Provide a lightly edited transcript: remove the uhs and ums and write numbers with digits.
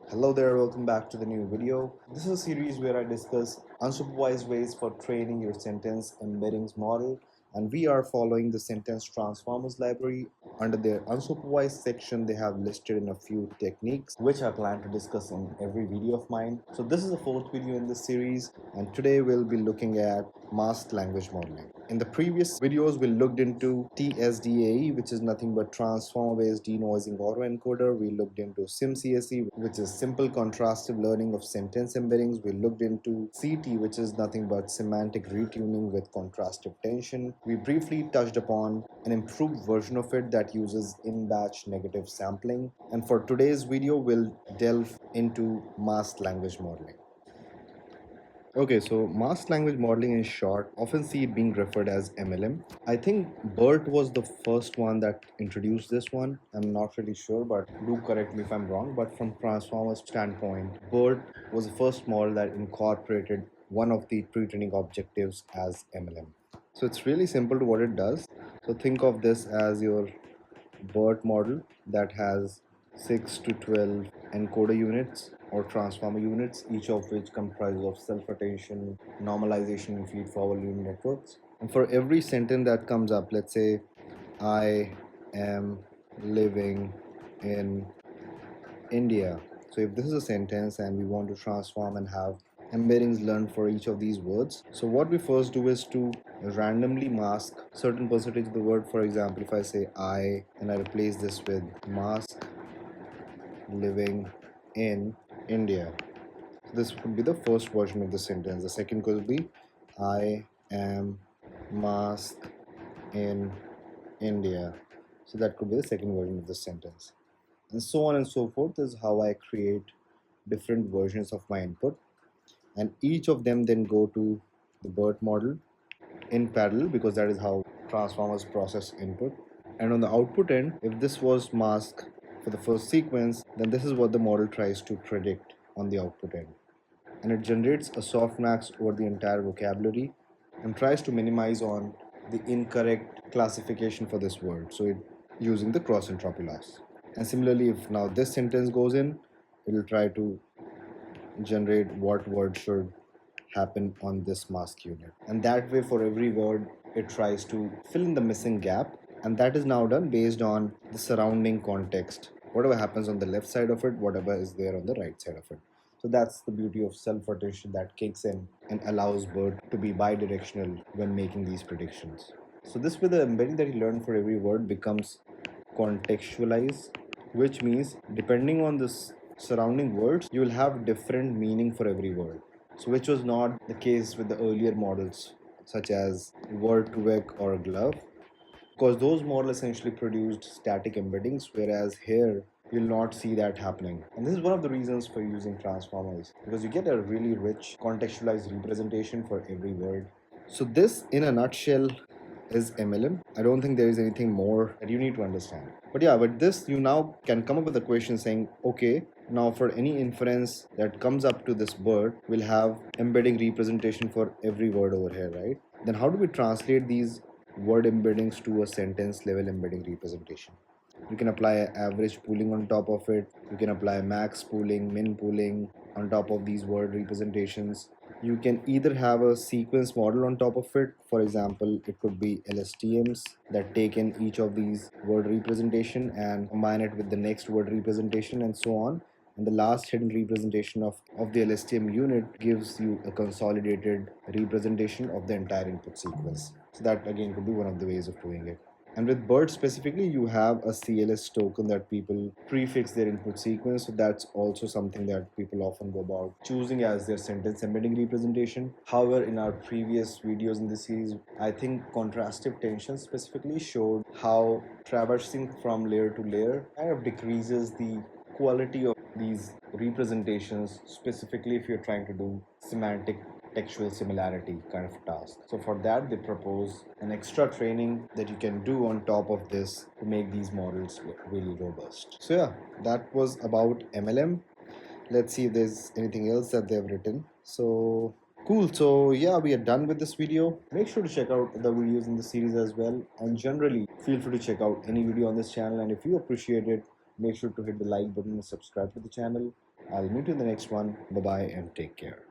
Hello there, welcome back to the new video. This is a series where I discuss unsupervised ways for training your sentence embeddings model, and we are following the sentence transformers library. Under their unsupervised section, they have listed in a few techniques which I plan to discuss in every video of mine. So this is the fourth video in this series, and today we'll be looking at masked language modeling. In the previous videos, we looked into TSDAE, which is nothing but transformer-based denoising autoencoder. We looked into SimCSE, which is simple contrastive learning of sentence embeddings. We looked into CT, which is nothing but semantic retuning with contrastive tension. We briefly touched upon an improved version of it that uses in-batch negative sampling. And for today's video, we'll delve into masked language modeling. Okay, so masked language modeling in short, often see it being referred as MLM. I think BERT was the first one that introduced this one. I'm not really sure, but do correct me if I'm wrong. But from Transformers standpoint, BERT was the first model that incorporated one of the pre-training objectives as MLM. So it's really simple to what it does. So think of this as your BERT model that has 6 to 12 encoder units or transformer units, each of which comprises of self-attention, normalization, and feed-forward unit networks. And for every sentence that comes up, let's say, I am living in India. So if this is a sentence and we want to transform and have embeddings learned for each of these words, so what we first do is to randomly mask certain percentage of the word. For example, if I say I and I replace this with mask living in India, so this would be the first version of the sentence. The second could be I am mask in India, so that could be the second version of the sentence, and so on and so forth is how I create different versions of my input, and each of them then go to the BERT model in parallel, because that is how transformers process input. And on the output end, if this was masked for the first sequence, then this is what the model tries to predict on the output end, and it generates a softmax over the entire vocabulary and tries to minimize on the incorrect classification for this word, so it using the cross entropy loss. And similarly, if now this sentence goes in, it will try to generate what word should happen on this mask unit, and that way for every word it tries to fill in the missing gap, and that is now done based on the surrounding context. Whatever happens on the left side of it, whatever is there on the right side of it. So that's the beauty of self-attention that kicks in and allows BERT to be bidirectional when making these predictions. So this way the embedding that you learn for every word becomes contextualized, which means depending on this surrounding words, you will have different meaning for every word. So which was not the case with the earlier models such as word to wick or glove, because those models essentially produced static embeddings, whereas here you'll not see that happening. And this is one of the reasons for using transformers, because you get a really rich contextualized representation for every word. So this in a nutshell is MLM. I don't think there is anything more that you need to understand. But yeah, with this you now can come up with a question saying, okay, now for any inference that comes up to this word, we'll have embedding representation for every word over here, right? Then how do we translate these word embeddings to a sentence level embedding representation? You can apply average pooling on top of it. You can apply max pooling, min pooling on top of these word representations. You can either have a sequence model on top of it. For example, it could be LSTMs that take in each of these word representation and combine it with the next word representation and so on. And the last hidden representation of the LSTM unit gives you a consolidated representation of the entire input sequence. So that again could be one of the ways of doing it. And with BERT specifically, you have a CLS token that people prefix their input sequence. So that's also something that people often go about choosing as their sentence embedding representation. However, in our previous videos in this series, I think contrastive tension specifically showed how traversing from layer to layer kind of decreases the quality of these representations, specifically if you're trying to do semantic textual similarity kind of task. So for that, they propose an extra training that you can do on top of this to make these models really robust. So yeah, that was about MLM. Let's see if there's anything else that they've written. So cool. So yeah, we are done with this video. Make sure to check out the videos in the series as well, and generally feel free to check out any video on this channel, and if you appreciate it, make sure to hit the like button and subscribe to the channel. I'll meet you in the next one. Bye bye and take care.